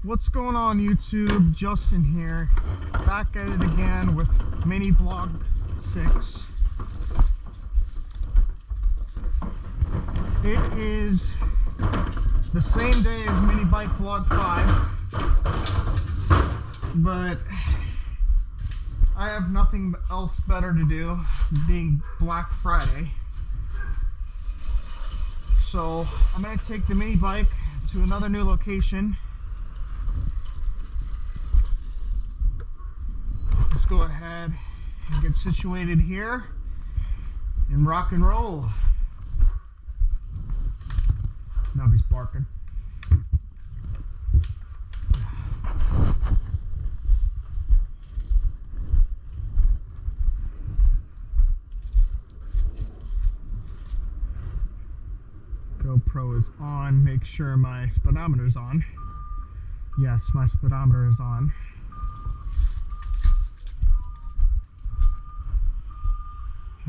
What's going on, YouTube? Justin here, back at it again with mini vlog 6. It is the same day as mini bike vlog 5, but I have nothing else better to do, being Black Friday. So I'm going to take the mini bike to another new location. Let's go ahead and get situated here and rock and roll. Nubby's barking. GoPro is on. Make sure my speedometer is on. Yes, my speedometer is on.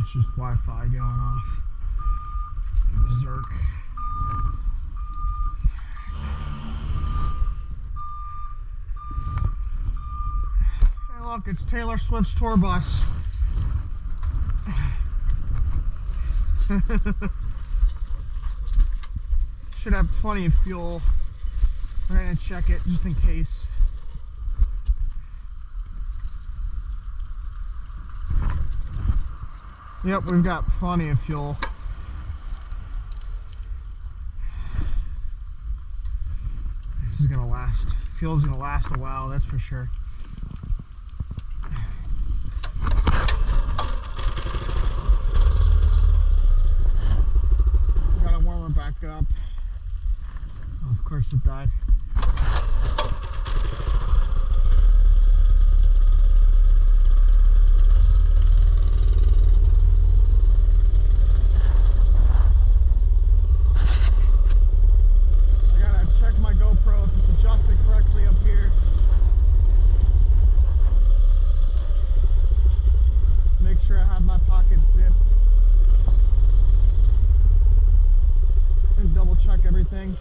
It's just Wi-Fi going off. Berserk. Hey look, it's Taylor Swift's tour bus. Should have plenty of fuel. I'm gonna check it just in case. Yep, we've got plenty of fuel. This is gonna last. Fuel's gonna last a while, that's for sure. Gotta warm it back up. Oh, of course it died. I have my pocket zipped and double check everything.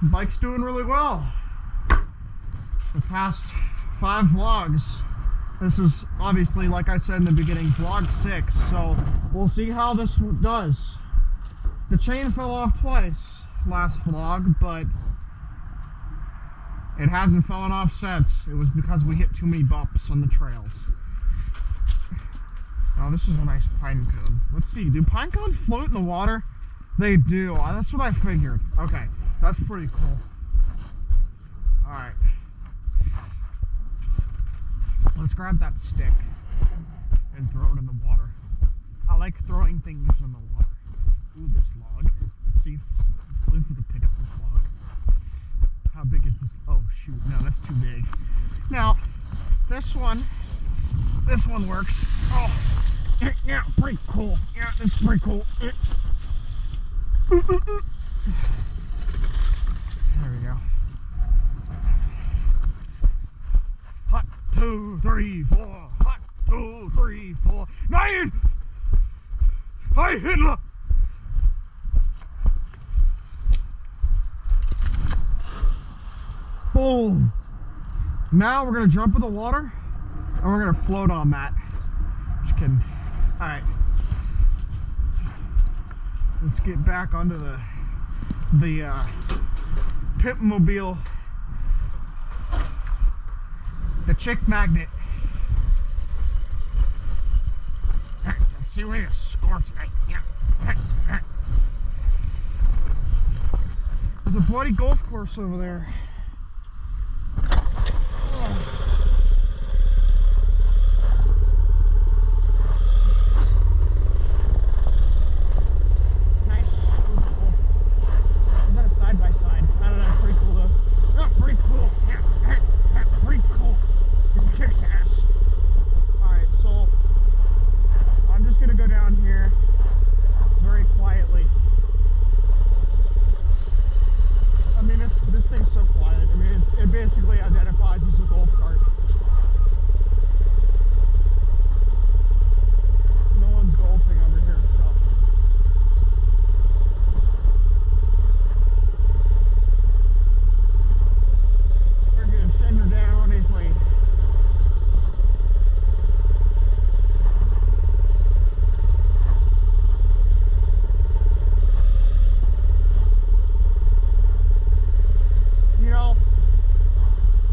Bike's doing really well. The past 5 vlogs. This is obviously, like I said in the beginning, vlog 6, so we'll see how this does. The chain fell off twice last vlog, but it hasn't fallen off since. It was because we hit too many bumps on the trails. Oh, this is a nice pine cone. Let's see, do pine cones float in the water? They do. That's what I figured. Okay, that's pretty cool. Alright. Let's grab that stick and throw it in the water. I like throwing things in the water. Ooh, this log. Let's see if we can pick up this log. How big is this? Oh shoot, no, that's too big. Now, this one works. Oh, yeah, pretty cool. Yeah, this is pretty cool. There we go. Hot, 2, 3, 4. Hot, 2, 3, 4. 9! Hi, Hitler! Boom! Now we're gonna jump in the water and we're gonna float on that. Just kidding. Alright. Let's get back onto the Pip-mobile. The chick magnet. Let's see where you score tonight. Yeah. There's a bloody golf course over there. Nice. Cool. Is that a side-by-side? I don't know, pretty cool though. Oh, pretty cool. Yeah, pretty cool. It kicks ass. Alright, so I'm just gonna go down here very quietly. I mean, this thing's so quiet. I mean, it basically identifies as a golf cart. No one's golfing over here, so. We're gonna send her down anyway. You know,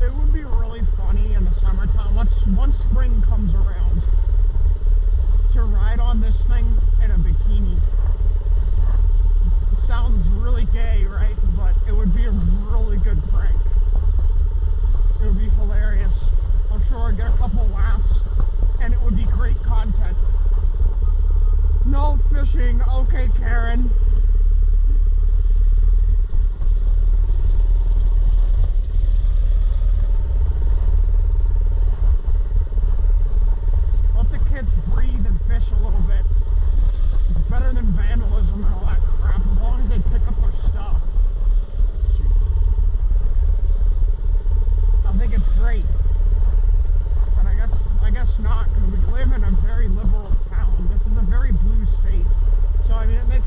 it would be really funny in the summertime, once spring comes around, to ride on this thing in a bikini. It sounds really gay, right? But it would be a really good prank. It would be hilarious. I'm sure I'd get a couple laughs, and it would be great content. No fishing, okay, Karen. Breathe and fish a little bit. It's better than vandalism and all that crap, as long as they pick up their stuff. Shoot. I think it's great. But I guess not, because we live in a very liberal town. This is a very blue state. So I mean, it makes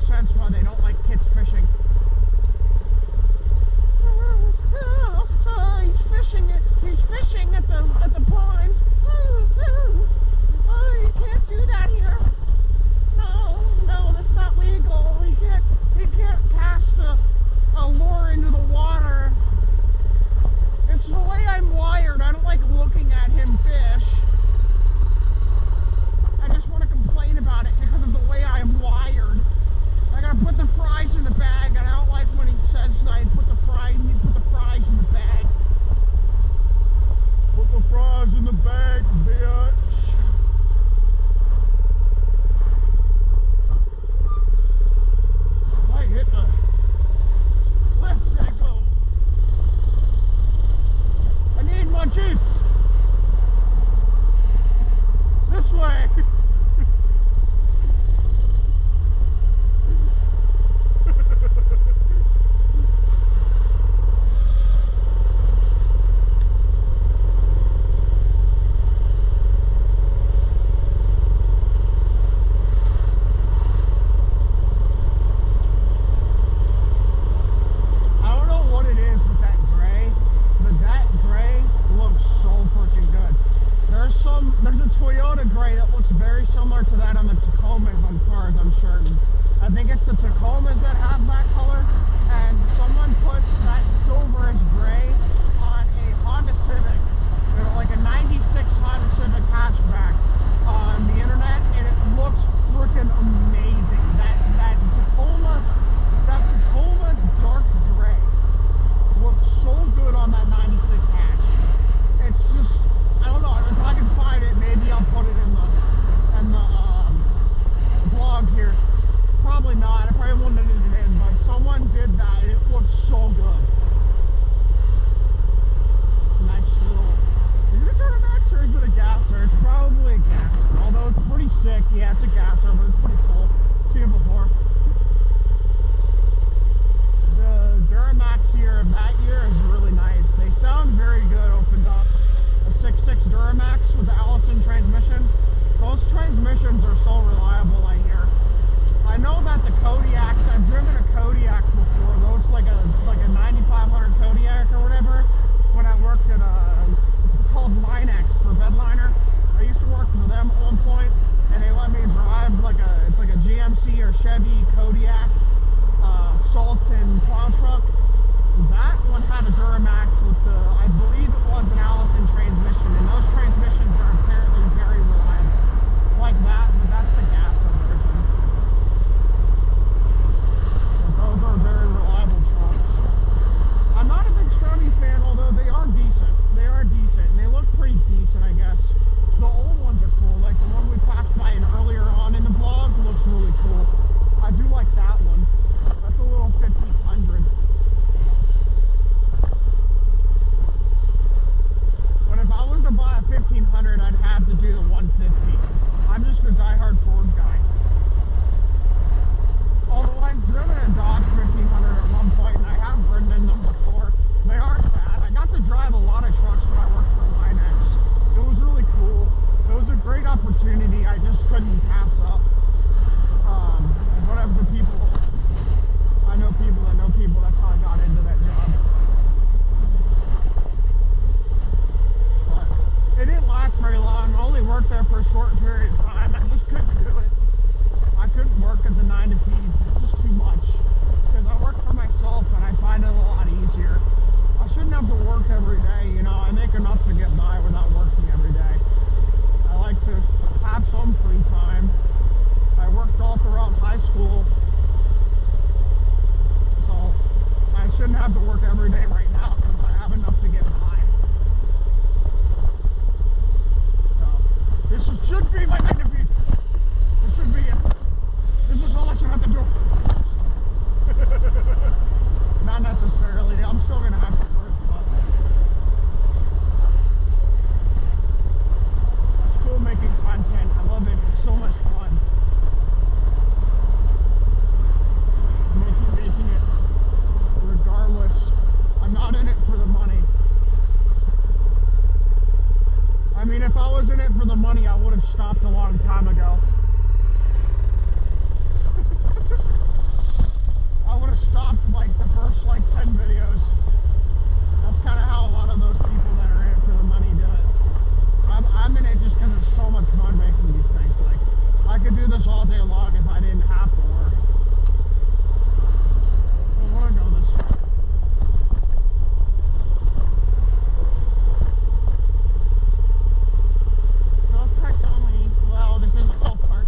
Dakota gray that looks very similar to that on the Tacomas on cars, I'm certain. I think it's the Tacomas that have that color, and someone put that silverish gray on a Honda Civic, like a 96 Honda Civic hatchback on the internet, and it looks freaking amazing. That Tacoma dark gray looks so good on that 96 hatch. It's just, I don't know, if I can find it, maybe I'll put it in the blog here. Probably not, I probably won't edit it in, but someone did that, and it looks so good. Nice little, is it a Duramax or is it a gasser? It's probably a gasser, although it's pretty sick. Yeah, it's a gasser, but it's pretty cool. Seen it before. The Duramax here of that year is really nice. They sound very good opened up. A 6.6 Duramax with the Allison transmission. Those transmissions are so reliable, I hear. I know that the Kodiaks, I've driven a Kodiak before, those like a 9500 Kodiak or whatever, when I worked at called Linex for Bedliner. I used to work for them at one point, and they let me drive it's like a GMC or Chevy Kodiak salt and plow truck. That one had a Duramax with I believe it was an Allison transmission, and those transmissions are apparently very reliable. Like that, but that's the gasser version. But those are very reliable trucks. I'm not a big Chevy fan, although they are decent. They are decent, and they look pretty decent, I guess. The old ones are cool, like the one we passed by earlier on in the vlog looks really cool. I do like that one. That's a little 1500. But if I was to buy a 1500, I'd have to do the 150. I'm just a diehard Ford guy. Although I've driven a Dodge 1500 at one point, and I have ridden in them before. They aren't bad. I got to drive a lot of trucks when I worked for Linex. It was really cool. It was a great opportunity I just couldn't pass up. One of the people, I know people that know people, that's how I got into that job. But it didn't last very long. I only worked there for a short period of time. I just couldn't do it. I couldn't work at the 9 to 5. It's just too much. Because I work for myself and I find it a lot easier. I shouldn't have to work every day, you know. I make enough to get by without working every day. I like to have some free time. I worked all throughout high school, so I shouldn't have to work every day right now because I have enough to get by. So, this should be my interview. This should be it. This is all I should have to do. Not necessarily. I'm still going to have to work, but it's cool making content. I love it. It's so much fun. Making it regardless. I'm not in it for the money. I mean, if I was in it for the money, I would have stopped a long time ago. I would have stopped like the first 10 videos. That's kind of how a lot of those people that are in it for the money do it. I'm in it just because it's so much fun making these things. Like, I could do this all day long if I didn't have to work. I want to go this way. Golf carts only. Well, this is a golf cart.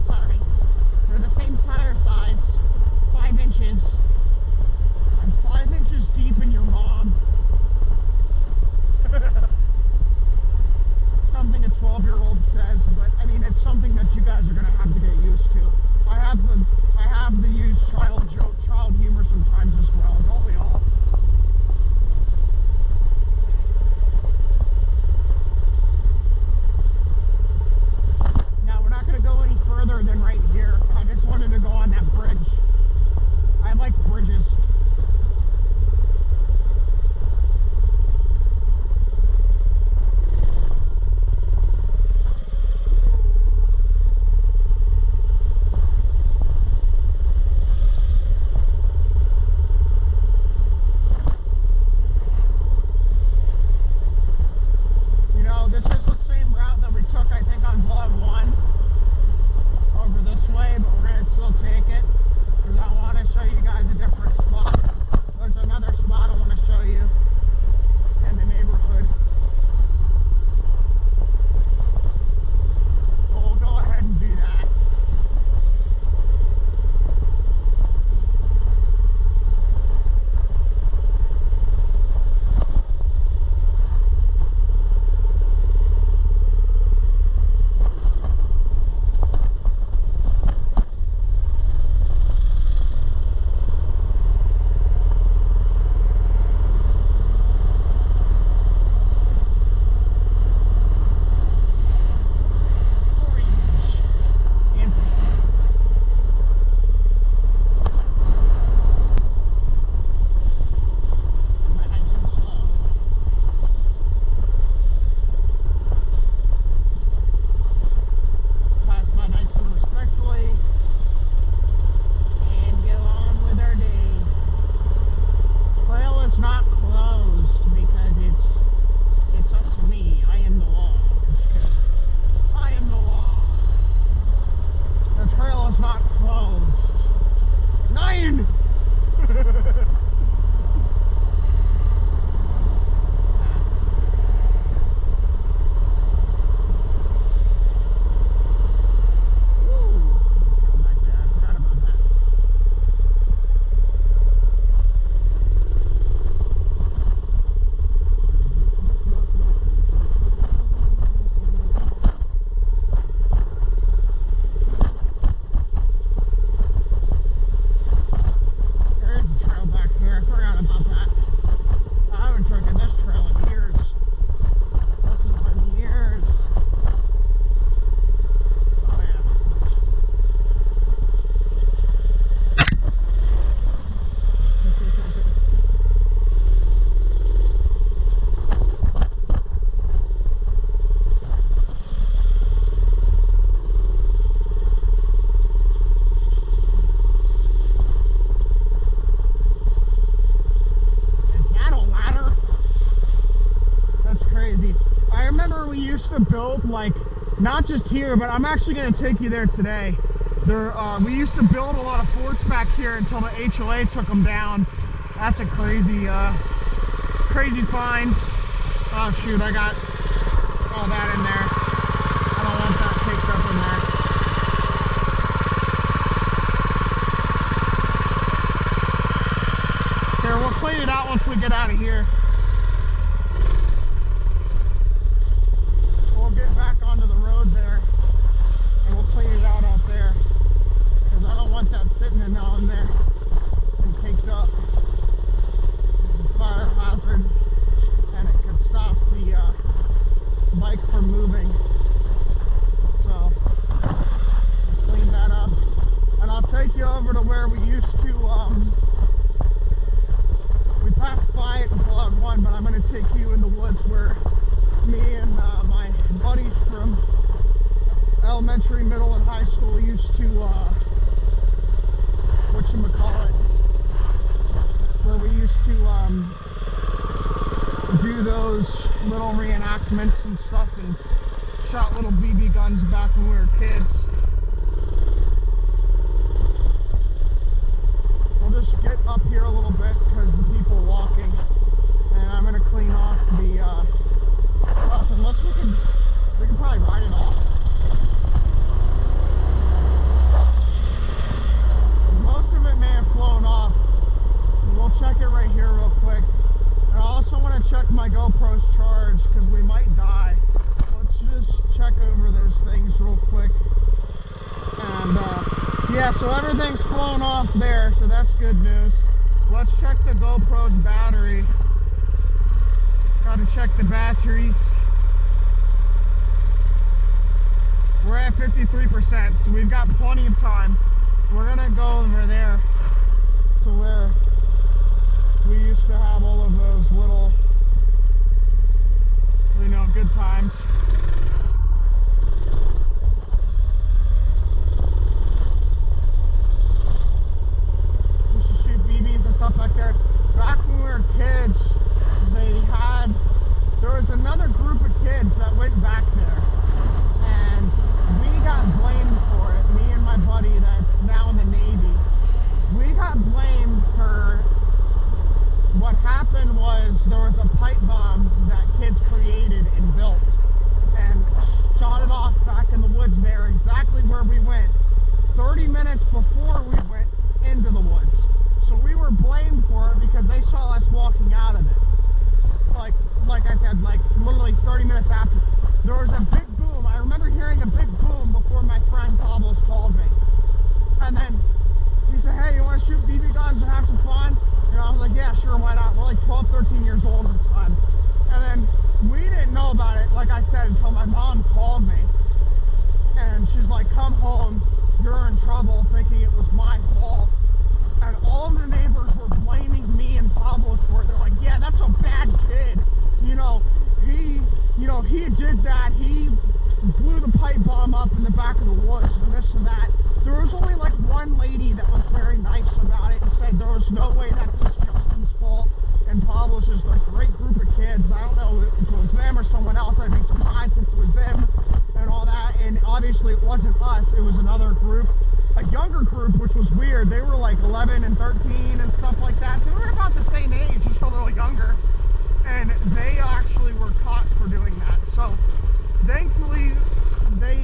to build, like, not just here, but I'm actually going to take you there today. We used to build a lot of forts back here until the HOA took them down. That's a crazy find. Oh shoot, I got all that in there. I don't want that caked up in there. Here, we'll clean it out once we get out of here. We'll get back onto the road there and we'll clean it out there. Because I don't want that sitting in on there and caked up. It's a fire hazard and it could stop the bike from moving. So we'll clean that up. And I'll take you over to where we used to, we passed by it in vlog 1, but I'm going to take you in the woods where me and my buddies from elementary, middle, and high school used to, whatchamacallit, where we used to do those little reenactments and stuff and shot little BB guns back when we were kids. We'll just get up here a little bit because the people are walking, and I'm going to clean off the stuff, unless we can probably ride it off. Most of it may have flown off. We'll check it right here real quick. And I also want to check my GoPro's charge because we might die. Let's just check over those things real quick. And yeah, so everything's flown off there, so that's good news. Let's check the GoPro's battery. Gotta check the batteries. We're at 53%, so we've got plenty of time. We're gonna go over there to where we used to have all of those little, you know, good times. We used to shoot BBs and stuff back there. Back when we were kids, there was another group of kids that went back there. And we got blamed for it, me and my buddy that's now in the Navy. We got blamed for what happened was there was a pipe bomb that kids created and built and shot it off back in the woods there, exactly where we went 30 minutes before we went into the woods. So we were blamed for it because they saw us walking out of it. Like I said, like literally 30 minutes after. There was a big boom. I remember hearing a big boom before my friend Pablo's called me. And then he said, hey, you want to shoot BB guns and have some fun? And I was like, yeah, sure, why not? We're like 12, 13 years old at the time. And then we didn't know about it, like I said, until my mom called me. And she's like, come home, you're in trouble, thinking it was my fault. And all of the neighbors were blaming me and Pablo for it. They're like, yeah, that's a bad kid. He did that. He blew the pipe bomb up in the back of the woods and this and that. There was only like one lady that was very nice about it and said there was no way that it was Justin's fault. And Pablo's just a great group of kids. I don't know if it was them or someone else. I'd be surprised if it was them and all that. And obviously it wasn't us. It was another group. A younger group, which was weird. They were like 11 and 13 and stuff like that. So they were about the same age, just a little younger. And they actually were caught for doing that. So thankfully they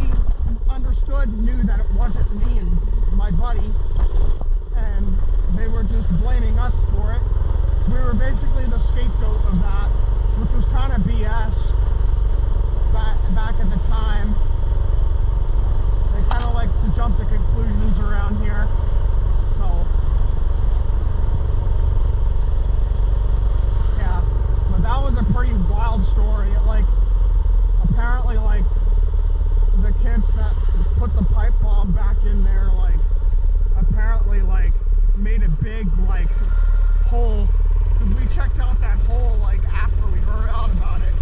knew that it wasn't me and my buddy. And they were just blaming us for it. We were basically the scapegoat of that, which was kind of BS back at the time. They kind of like to jump to conclusions around here. So, yeah. But that was a pretty wild story. Apparently, the kids that put the pipe bomb back in there, apparently, made a big, hole. We checked out that hole, after we heard out about it.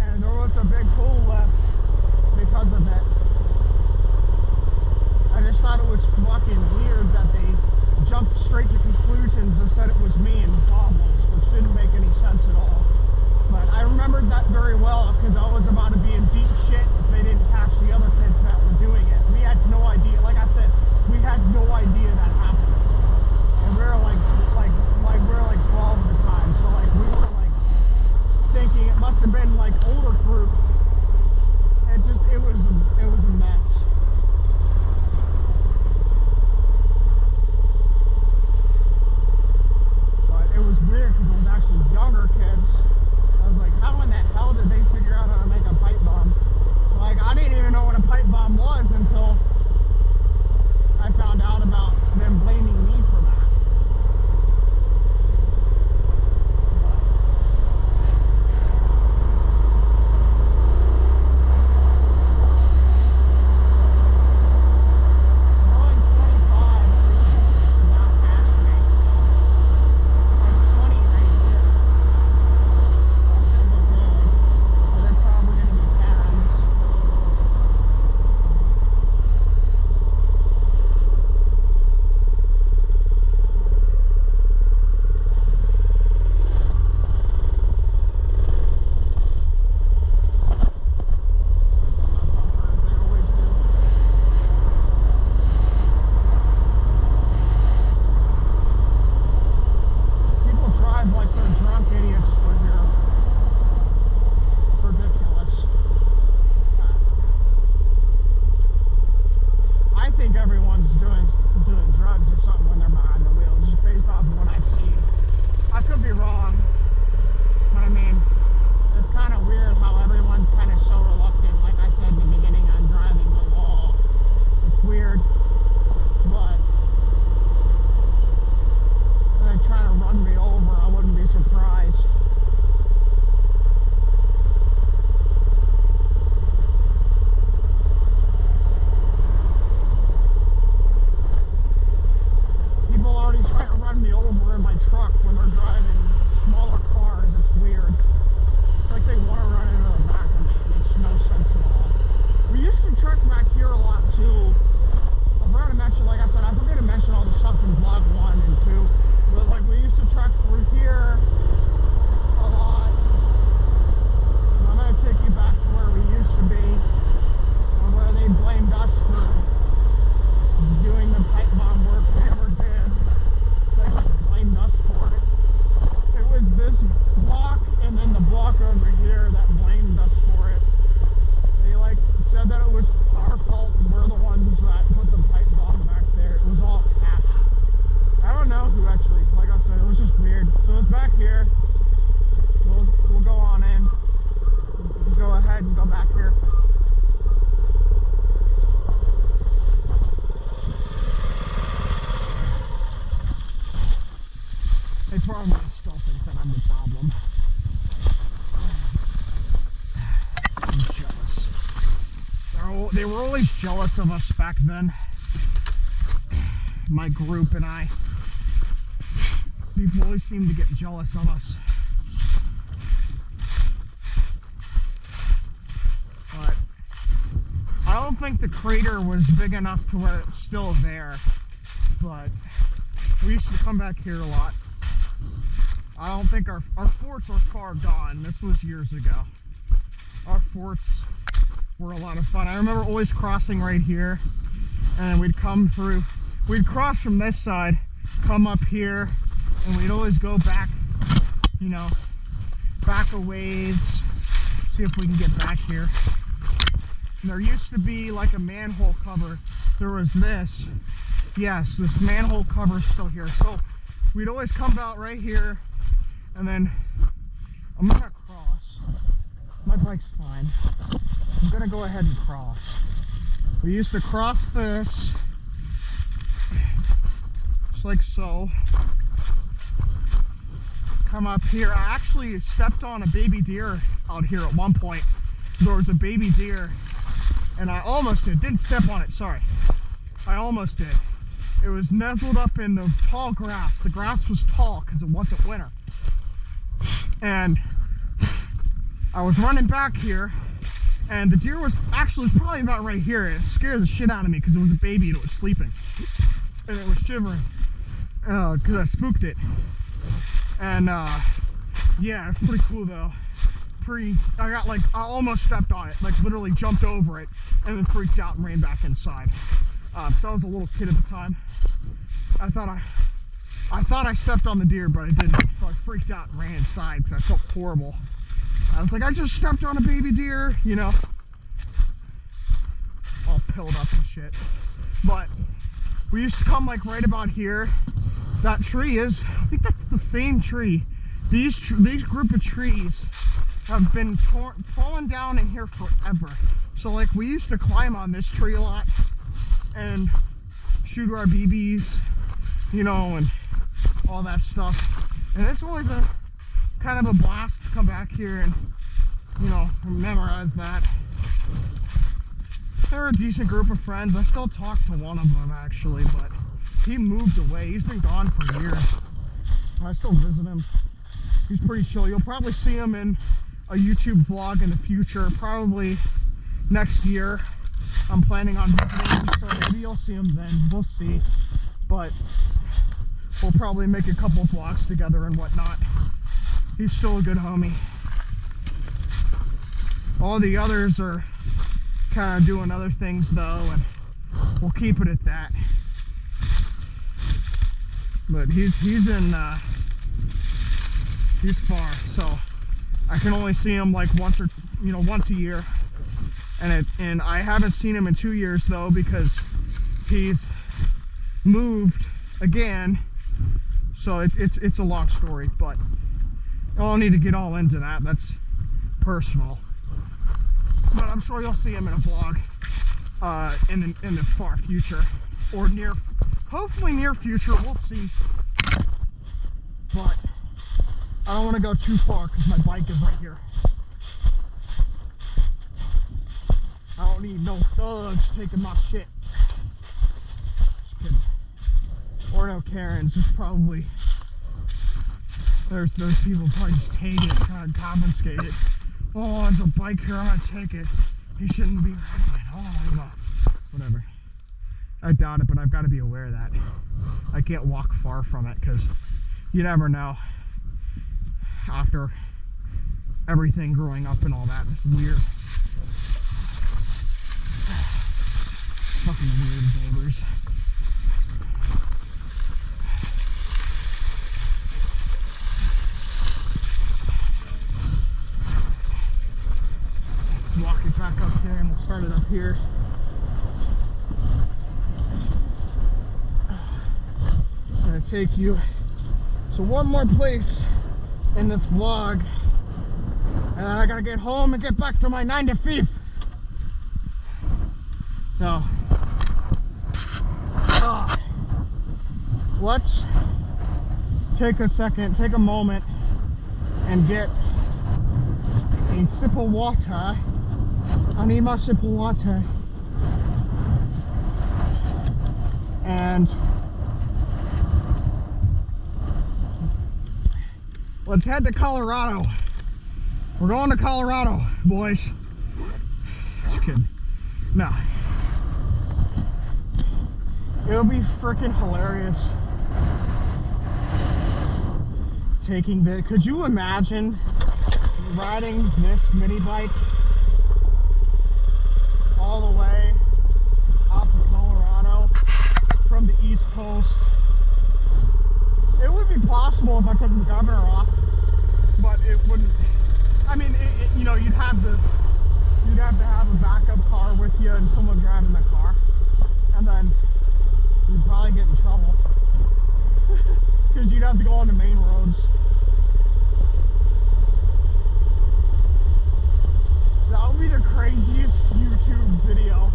And there was a big hole left always jealous of us back then. My group and I. People always seem to get jealous of us. But I don't think the crater was big enough to where it's still there. But we used to come back here a lot. I don't think our forts are far gone. This was years ago. Our forts were a lot of fun. I remember always crossing right here, and we'd come through. We'd cross from this side, come up here, and we'd always go back, you know, back a ways, see if we can get back here. And there used to be like a manhole cover. There was this. Yes, this manhole cover is still here. So we'd always come out right here, and then I'm gonna cross. My bike's fine. I'm gonna go ahead and cross. We used to cross this, just like so. Come up here. I actually stepped on a baby deer out here at one point. There was a baby deer, and I almost didn't step on it, sorry. I almost did. It was nestled up in the tall grass. The grass was tall because it wasn't winter. And I was running back here, and the deer was probably about right here. It scared the shit out of me because it was a baby and it was sleeping. And it was shivering because I spooked it. And yeah, it's pretty cool though. I almost stepped on it, like literally jumped over it, and then freaked out and ran back inside. So I was a little kid at the time. I thought I stepped on the deer, but I didn't. So I freaked out and ran inside because I felt horrible. I was like, I just stepped on a baby deer, you know, all pilled up and shit. But we used to come like right about here. That tree is, I think that's the same tree. These group of trees have been fallen down in here forever. So like we used to climb on this tree a lot and shoot our BBs, you know, and all that stuff. And it's always a kind of a blast to come back here and, you know, memorize that. They're a decent group of friends. I still talk to one of them actually, but he moved away. He's been gone for years. I still visit him. He's pretty chill. You'll probably see him in a YouTube vlog in the future, probably next year. I'm planning on visiting him, so maybe you'll see him then. We'll see. But we'll probably make a couple vlogs together and whatnot. He's still a good homie. All the others are kind of doing other things though, and we'll keep it at that. But he's far, so I can only see him like once a year. And I haven't seen him in 2 years though, because he's moved again. So it's a long story, but I don't need to get all into that. That's personal. But I'm sure you'll see him in a vlog in the far future, or hopefully near future. We'll see. But I don't want to go too far because my bike is right here. I don't need no thugs taking my shit. Just kidding. Or no Karens. There's people probably just take it, trying to confiscate it. Oh, there's a bike here, I'm gonna take it. He shouldn't be riding it. Oh, you know, whatever. I doubt it, but I've got to be aware of that. I can't walk far from it because you never know. After everything growing up and all that, it's weird. Fucking weird neighbors. Let's walk it back up here and we'll start it up here. I'm gonna take you to one more place in this vlog, and then I gotta get home and get back to my 9 to 5. So let's take a moment and get a sip of water. I need my sip of water. And let's head to Colorado. We're going to Colorado, boys. Just kidding. No. It'll be freaking hilarious taking the, could you imagine riding this mini bike all the way out to Colorado from the East Coast? It would be possible if I took the governor off, but it wouldn't. I mean, you know, you'd have to have a backup car with you and someone driving the car, and then you'd probably get in trouble because you'd have to go on the main roads. That would be the craziest YouTube video.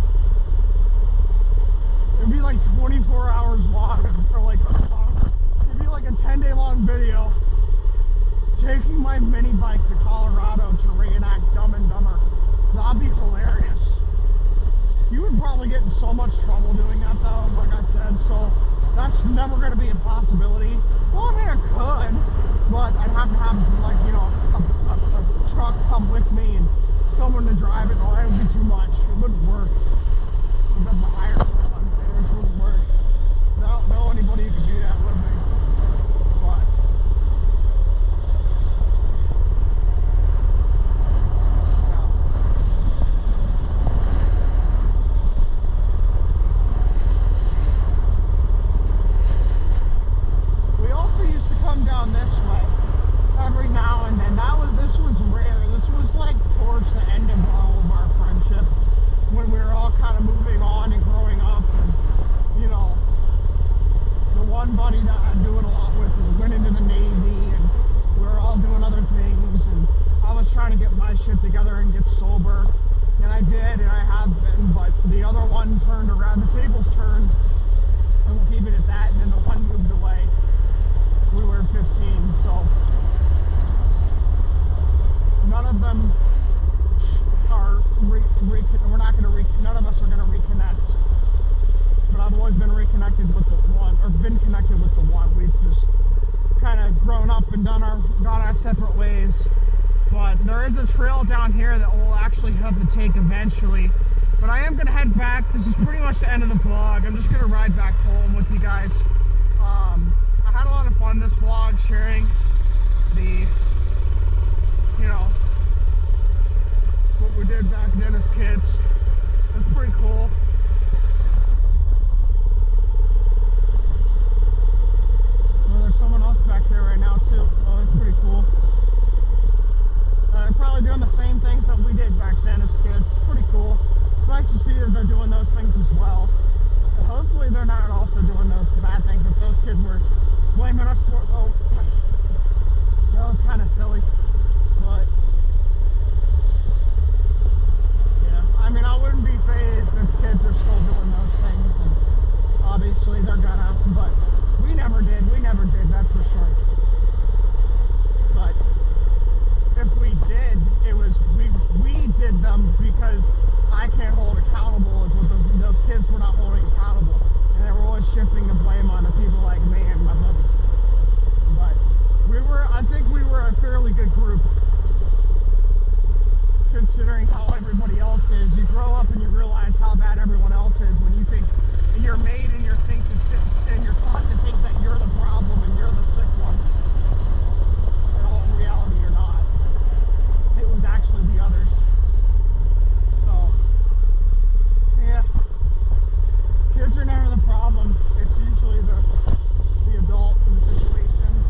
It'd be like 24 hours long, or like it'd be like a 10-day long video taking my mini bike to Colorado to reenact Dumb and Dumber. That'd be hilarious. You would probably get in so much trouble doing that though, like I said, so that's never going to be a possibility. Well, I mean, I could, but I'd have to have, like, you know, a truck come with me and someone to drive it. Oh, it would be too much. It wouldn't work. I'd have to hire someone. It just wouldn't work. I don't know anybody who could do that with me. But we also used to come down this way every now and then. This was rare. This was like towards the end of all of our friendship, when we were all kind of moving on and growing up, and you know, the one buddy that I'm doing a lot with went into the Navy, and we were all doing other things, and I was trying to get my shit together and get sober, and I did, and I have been, but the other one turned around, the tables turned, and we'll keep it at that, and then the one moved away. We were 15, so none of them are we're not going to none of us are going to reconnect. But I've always been reconnected with the one, or been connected with the one. We've just kind of grown up and gone our separate ways. But there is a trail down here that we'll actually have to take eventually. But I am going to head back. This is pretty much the end of the vlog. I'm just going to ride back home with you guys. I had a lot of fun this vlog, sharing the, you know, what we did back then as kids. It was pretty cool. Well, there's someone else back there right now too. Oh, that's pretty cool. They're probably doing the same things that we did back then as kids. It's pretty cool. It's nice to see that they're doing those things as well. And hopefully they're not also doing those bad things that those kids were blaming us for. Oh, that was kind of silly. But yeah, I mean, I wouldn't be fazed if kids are still doing those things, and obviously they're gonna, but we never did, that's for sure. But if we did, it was, we did them because I can't hold accountable as what those kids were not holding accountable, and they were always shifting the blame on the people like me and my buddies. But I think we were a fairly good group, considering how everybody else is. You grow up and you realize how bad everyone else is when you think, and you're made and you're taught to think that you're the problem and you're the sick one. And all in reality you're not. It was actually the others. So, yeah. Kids are never the problem. It's usually the adult in the situations.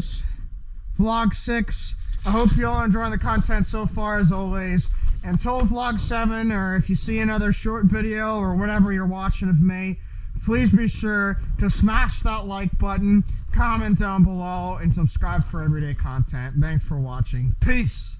concludes vlog 6. I hope you all enjoying the content so far, as always. Until vlog 7, or if you see another short video or whatever you're watching of me, please be sure to smash that like button, comment down below, and subscribe for everyday content. Thanks for watching. Peace.